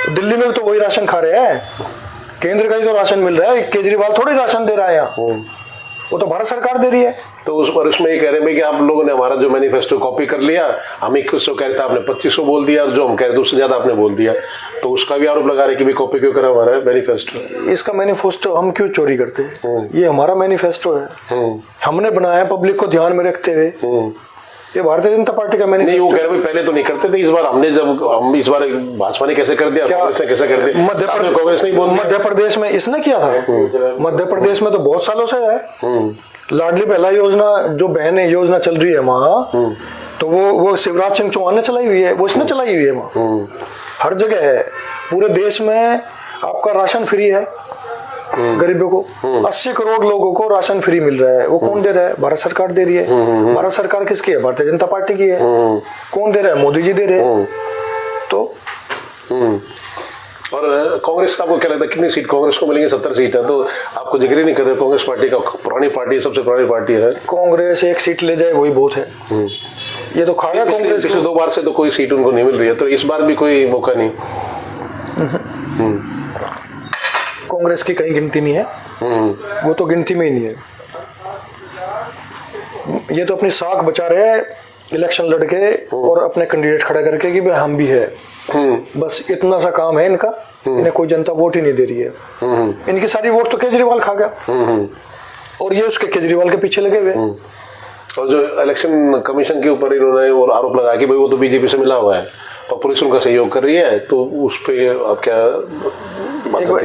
दिल्ली में भी तो वही राशन खा रहे हैं, केंद्र का ही तो राशन मिल रहा है, केजरीवाल थोड़ी राशन दे रहा है यहाँ, वो तो भारत सरकार दे रही है। तो उस पर उसमें ये कह रहे हैं कि आप लोगों ने हमारा जो मैनिफेस्टो कॉपी कर लिया, हम 2100 कह रहे थे, आपने 2500 बोल दिया, और जो हम कह रहे थे उससे ज्यादा आपने बोल दिया, तो उसका भी आरोप लगा रहे कि भी कॉपी क्यों करा हमारा मैनिफेस्टो। इसका मैनिफेस्टो हम क्यों चोरी करते हैं? ये हमारा मैनिफेस्टो है, हमने बनाया पब्लिक को ध्यान में रखते हुए। ये भारतीय जनता पार्टी का मैनिफेस्टो नहीं, वो कह रहे पहले तो नहीं करते थे, इस बार हमने हम इस बार भाजपा ने कैसे कर दिया, कांग्रेस ने कैसे कर दिया, कांग्रेस नहीं बोल, मध्य प्रदेश में इसने किया था। मध्य प्रदेश में तो बहुत सालों से है लाडली बहला योजना, जो बहन योजना चल रही है वहाँ, तो वो शिवराज सिंह चौहान ने चलाई हुई है, वो इसने चलाई हुई है वहाँ, हर जगह है। पूरे देश में आपका राशन फ्री है गरीबों को, 80 करोड़ लोगों को राशन फ्री मिल रहा है। वो कौन दे रहा है? भारत सरकार दे रही है। भारत सरकार किसकी है? भारतीय जनता पार्टी की है। कौन दे रहा है? मोदी जी दे रहे हैं। तो और कांग्रेस का आपको क्या लगता है कितनी सीट कांग्रेस को मिलेंगी? 70 सीट है, तो आपको जिक्र ही नहीं कर रहे कांग्रेस पार्टी का, पुरानी पार्टी, सबसे पुरानी पार्टी है। कांग्रेस 1 सीट ले जाए वही बहुत है। ये तो खा गया कांग्रेस। पिछले 2 बार से तो कोई सीट उनको नहीं मिल रही है, तो इस बार भी कोई मौका नहीं। कांग्रेस की कहीं गिनती नहीं है, वो तो गिनती में ही नहीं है। ये तो अपनी साख बचा रहे हैं इलेक्शन लड़के और अपने कैंडिडेट खड़ा करके कि भाई हम भी है, बस इतना सा काम है इनका। इन्हें कोई जनता वोट ही नहीं दे रही है। इनकी सारी वोट तो केजरीवाल खा गया, और ये उसके केजरीवाल के पीछे लगे हुए। और जो इलेक्शन कमीशन के ऊपर इन्होंने और आरोप लगाया कि भाई वो तो बीजेपी से मिला हुआ है, और पुलिस उनका सहयोग कर रही है, तो उस पे आप क्या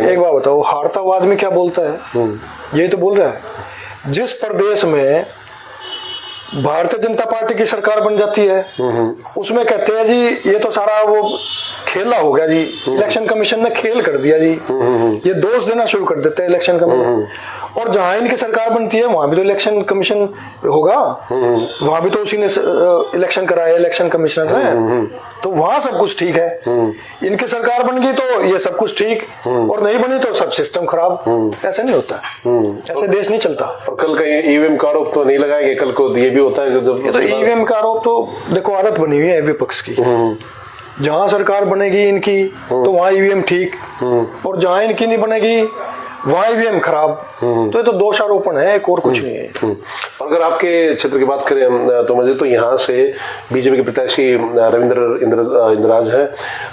एक बात बताओ, हारता हुआ आदमी क्या बोलता है? यही तो बोल रहा है। जिस प्रदेश में भारतीय जनता पार्टी की सरकार बन जाती है उसमें कहते हैं जी ये तो सारा वो खेला हो गया जी, इलेक्शन कमीशन ने खेल कर दिया जी, ये दोष देना शुरू कर देते हैं इलेक्शन कमीशन। और जहां इनकी सरकार बनती है वहां भी तो इलेक्शन कमीशन होगा, वहां भी तो उसी ने इलेक्शन कराया, इलेक्शन कमिश्नर ने, तो वहां सब कुछ ठीक है। इनकी सरकार बन गई तो ये सब कुछ ठीक, और नहीं बनी तो सब सिस्टम खराब। ऐसे नहीं होता, ऐसे देश नहीं चलता। और कल कहीं ईवीएम का आरोप तो नहीं लगाएंगे? कल को ये भी होता है कि जब ये तो ईवीएम का आरोप तो देखो आदत बनी हुई है विपक्ष की। जहां सरकार बनेगी इनकी तो वहां ईवीएम ठीक, और जहां इनकी नहीं बनेगी वहां ईवीएम खराब। तो ये तो दोषारोपण है, एक और कुछ नहीं है। और अगर आपके क्षेत्र की बात करें तो मुझे तो यहाँ से बीजेपी के प्रत्याशी रविंद्र इंद्राज हैं,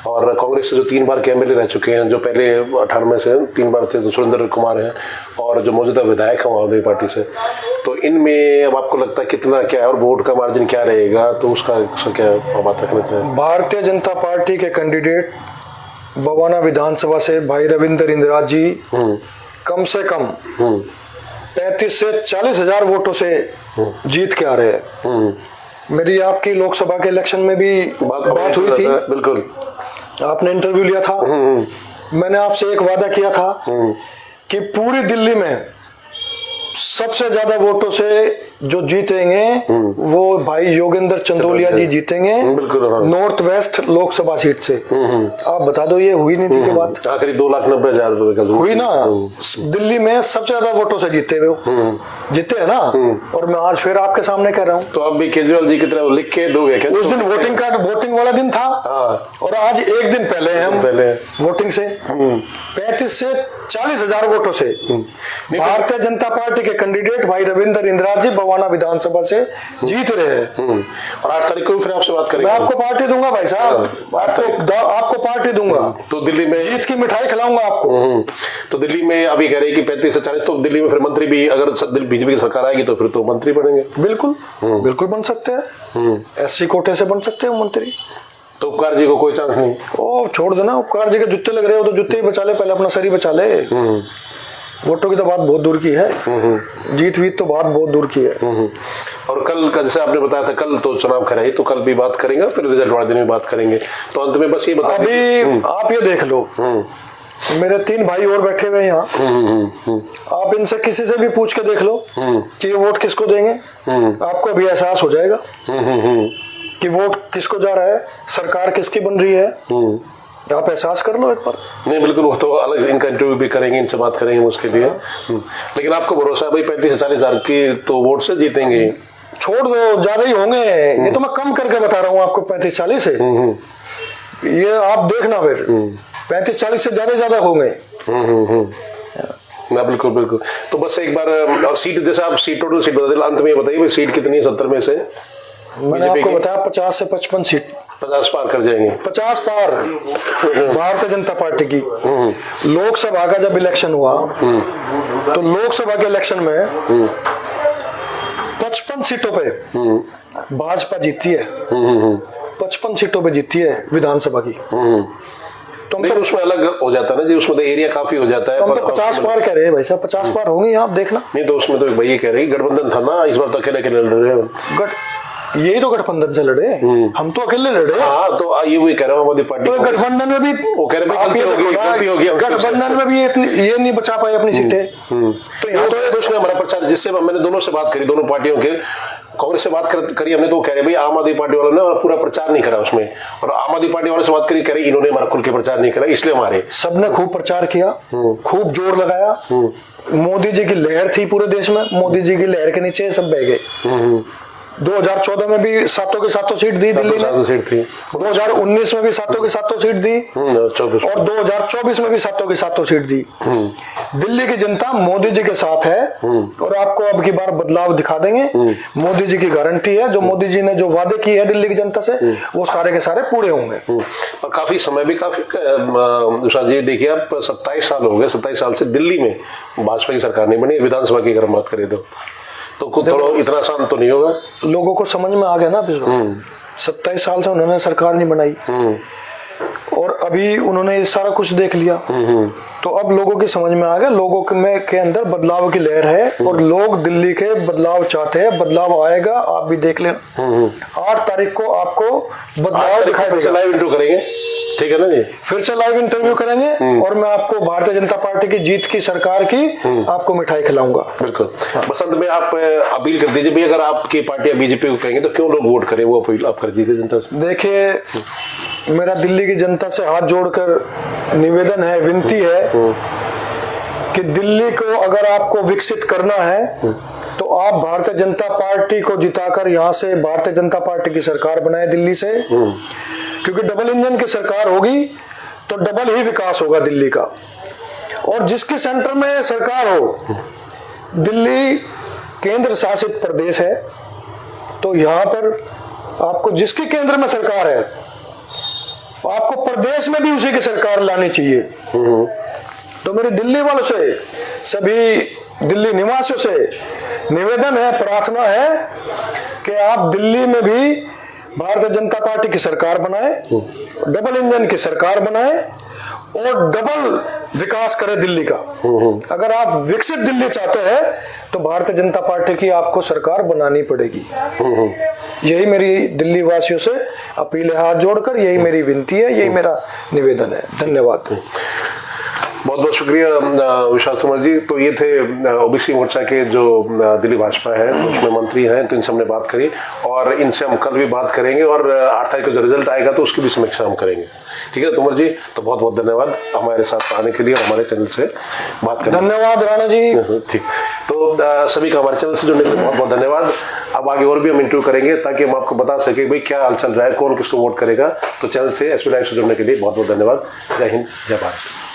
और कांग्रेस से जो 3 बार के एमएलए रह चुके हैं, जो पहले 98 से 3 बार थे, तो सुरेंद्र कुमार हैं, और जो मौजूदा विधायक हैं आम आदमी पार्टी से, तो इनमें अब आपको लगता है कितना क्या है और वोट का मार्जिन क्या रहेगा, तो उसका क्या बात रखना चाहिए? भारतीय जनता पार्टी के कैंडिडेट बवाना विधानसभा से भाई रविंद्र इंद्राज जी कम से कम 35 से 40 हजार वोटों से जीत के आ रहे हैं। मेरी आपकी लोकसभा के इलेक्शन में भी बात हुई थी, बिल्कुल आपने इंटरव्यू लिया था, मैंने आपसे एक वादा किया था कि पूरी दिल्ली में सबसे ज्यादा वोटों से जो जीतेंगे वो भाई योगेंद्र चंदोलिया जी जीतेंगे, नॉर्थ वेस्ट लोकसभा सीट से। आप बता दो ये हुई नहीं थी की बात? करीब 2,90,000 हुई ना, दिल्ली में सबसे ज्यादा वोटों से जीते हुए जीते है ना। और मैं आज फिर आपके सामने कह रहा हूँ, तो आप भी केजरीवाल जी की तरह लिख के दोगे क्या? उस दिन वोटिंग वाला दिन था, और आज एक दिन पहले हम वोटिंग से 35 से 40 हजार वोटों से भारतीय जनता पार्टी के कैंडिडेट भाई रविंद्र इंद्राज जी बवाना विधानसभा से जीत रहे हैं। और 8 तारीख को फिर आपसे बात करेंगे। मैं आपको पार्टी दूंगा भाई साहब, आपको पार्टी दूंगा, तो दिल्ली में जीत की मिठाई खिलाऊंगा आपको। तो दिल्ली में अभी कह रहे हैं कि 35 से 40, तो दिल्ली में फिर मंत्री भी, अगर बीजेपी की सरकार आएगी तो फिर तो मंत्री बनेंगे। बिल्कुल बिल्कुल बन सकते हैं, एससी कोटे से बन सकते हैं मंत्री। तो उपकार जी को कोई चांस नहीं? ओ छोड़ देना, उपकार जी के जूते लग रहे हो तो जूते ही बचा ले, पहले अपना शरीर बचा ले। वोटों की तो बात बहुत दूर की है, जीत वीत तो बात बहुत दूर की है। और कल का जैसे आपने बताया था, कल तो चुनाव खरा ही, तो कल भी बात करेंगे, फिर रिजल्ट वाले दिन भी बात करेंगे। तो अंत में बस ये बता अभी आप ये देख लो, मेरे 3 भाई और बैठे हुए यहाँ, आप इनसे किसी से भी पूछ के देख लो कि ये वोट किसको देंगे, आपको अभी एहसास हो जाएगा कि वोट किसको जा रहा है, सरकार किसकी बन रही है। आप एहसास कर लो एक बार। नहीं बिल्कुल, वो तो अलग इनका इंटरव्यू भी करेंगे, इनसे बात करेंगे उसके लिए। लेकिन आपको भरोसा है भाई 35 से 40 हजार की तो वोट से जीतेंगे? छोड़ दो, ज्यादा ही होंगे, ये तो मैं कम करके बता रहा हूँ आपको 35-40 से। ये आप देखना फिर 35-40 से ज्यादा होंगे। ना बिल्कुल बिल्कुल। तो बस एक बार, और सीट जैसे आप टोटल सीट बता दिए, अंत में ये बताइए भाई सीट कितनी है 70 में से? मैंने आपको बताया 50 से 55 सीट। 50 पार कर जाएंगे? 50 पार भारतीय जनता पार्टी की। लोकसभा का जब इलेक्शन हुआ तो लोकसभा के इलेक्शन में 55 सीटों पे भाजपा जीती है, 55 सीटों पे जीती है विधानसभा की। तो लेकिन उसमें अलग हो जाता है ना जी, उसमें तो एरिया काफी हो जाता है। तो 50 पार कह रहे हैं भाई साहब, 50 पार होंगी, आप देखना। नहीं तो उसमें तो भैया कह रहे हैं गठबंधन था ना, इस बार तो अकेले लड़ रहे हैं। यही तो गठबंधन से लड़े, हम तो अकेले लड़े। हाँ तो ये वही कह रहा हूँ, पार्टी तो गठबंधन में भी वो कह रहे गलती होगी, गठबंधन में भी ये नहीं बचा पाए अपनी सीटें। तो यहाँ तो उसमें हमारा प्रचार, जिससे मैंने दोनों से बात करी, दोनों पार्टियों के, कांग्रेस से बात करी हमने, तो वो कह रहे भाई आम आदमी पार्टी वालों ने पूरा प्रचार नहीं करा उसमें, और आम आदमी पार्टी वालों से बात करी, कह रहे इन्होंने हमारा खुल के प्रचार नहीं करा, इसलिए हमारे सबने खूब प्रचार किया, खूब जोर लगाया। मोदी जी की लहर थी पूरे देश में, मोदी जी की लहर के नीचे सब बह गए। 2014 में भी सातों की सातों सीट दी दिल्ली ने, सीट थी। 2019 में भी सातों की सातों सीट दी, और 2024 में भी सातों की सातों सीट दी। दिल्ली की जनता मोदी जी के साथ है, और आपको अब की बार बदलाव दिखा देंगे। मोदी जी की गारंटी है, जो मोदी जी ने जो वादे किए हैं दिल्ली की जनता से, वो सारे के सारे पूरे होंगे। और काफी समय भी काफी देखिए, आप 27 साल हो गए, 27 साल से दिल्ली में भाजपा की सरकार नहीं बनी। विधानसभा की अगर बात करें तो कुछ थोड़ा इतना आसान तो नहीं होगा। लोगों को समझ में आ गया ना, 27 साल से उन्होंने सरकार नहीं बनाई और अभी उन्होंने सारा कुछ देख लिया। तो अब लोगों की समझ में आ गया, लोगों के अंदर बदलाव की लहर है और लोग दिल्ली के बदलाव चाहते हैं। बदलाव आएगा, आप भी देख लेना। 8 तारीख को आपको बदलाव दिखाई देगा। लाइव इंटरव्यू करेंगे, ठीक है ना जी? फिर से लाइव इंटरव्यू करेंगे और मैं आपको भारतीय जनता पार्टी की जीत की सरकार की आपको मिठाई खिलाऊंगा। बिल्कुल। बसंत में आप अपील कर दीजिए भाई, अगर आपकी पार्टी बीजेपी को कहेंगे तो क्यों लोग वोट करें, वो अपील आप कर दीजिए जनता से। देखिए, मेरा दिल्ली की जनता से हाथ जोड़कर निवेदन है, विनती है कि दिल्ली को अगर आपको विकसित करना है तो आप भारतीय जनता पार्टी को जिताकर यहाँ से भारतीय जनता पार्टी की सरकार बनाए दिल्ली से, क्योंकि डबल इंजन की सरकार होगी तो डबल ही विकास होगा दिल्ली का। और जिसके सेंटर में सरकार हो, दिल्ली केंद्र शासित प्रदेश है, तो यहाँ पर आपको जिसके केंद्र में सरकार है आपको प्रदेश में भी उसी की सरकार लानी चाहिए। तो मेरी दिल्ली वालों से, सभी दिल्ली निवासियों से निवेदन है, प्रार्थना है कि आप दिल्ली में भी भारतीय जनता पार्टी की सरकार बनाए, डबल इंजन की सरकार बनाए और डबल विकास करे दिल्ली का। अगर आप विकसित दिल्ली चाहते हैं तो भारतीय जनता पार्टी की आपको सरकार बनानी पड़ेगी। यही मेरी दिल्ली वासियों से अपील है, हाथ जोड़कर यही मेरी विनती है, यही मेरा निवेदन है। धन्यवाद। बहुत बहुत शुक्रिया विशाल तोमर जी। तो ये थे ओबीसी मोर्चा के जो दिल्ली भाजपा है उसमें मंत्री हैं, तो इनसे हमने बात करी और इनसे हम कल भी बात करेंगे और 8 तारीख को जो रिजल्ट आएगा तो उसकी भी समीक्षा हम करेंगे। ठीक है तोमर जी, तो बहुत बहुत धन्यवाद हमारे साथ आने के लिए और हमारे चैनल से बात करने। धन्यवाद राणा जी। ठीक, तो सभी का हमारे चैनल से जुड़ने के लिए बहुत बहुत धन्यवाद। अब आगे और भी हम इंटरव्यू करेंगे ताकि हम आपको बता सके भाई क्या हाल चल रहा है, कौन किसको वोट करेगा। तो चैनल से एसपी लाइव से जुड़ने के लिए बहुत बहुत धन्यवाद। जय हिंद, जय भारत।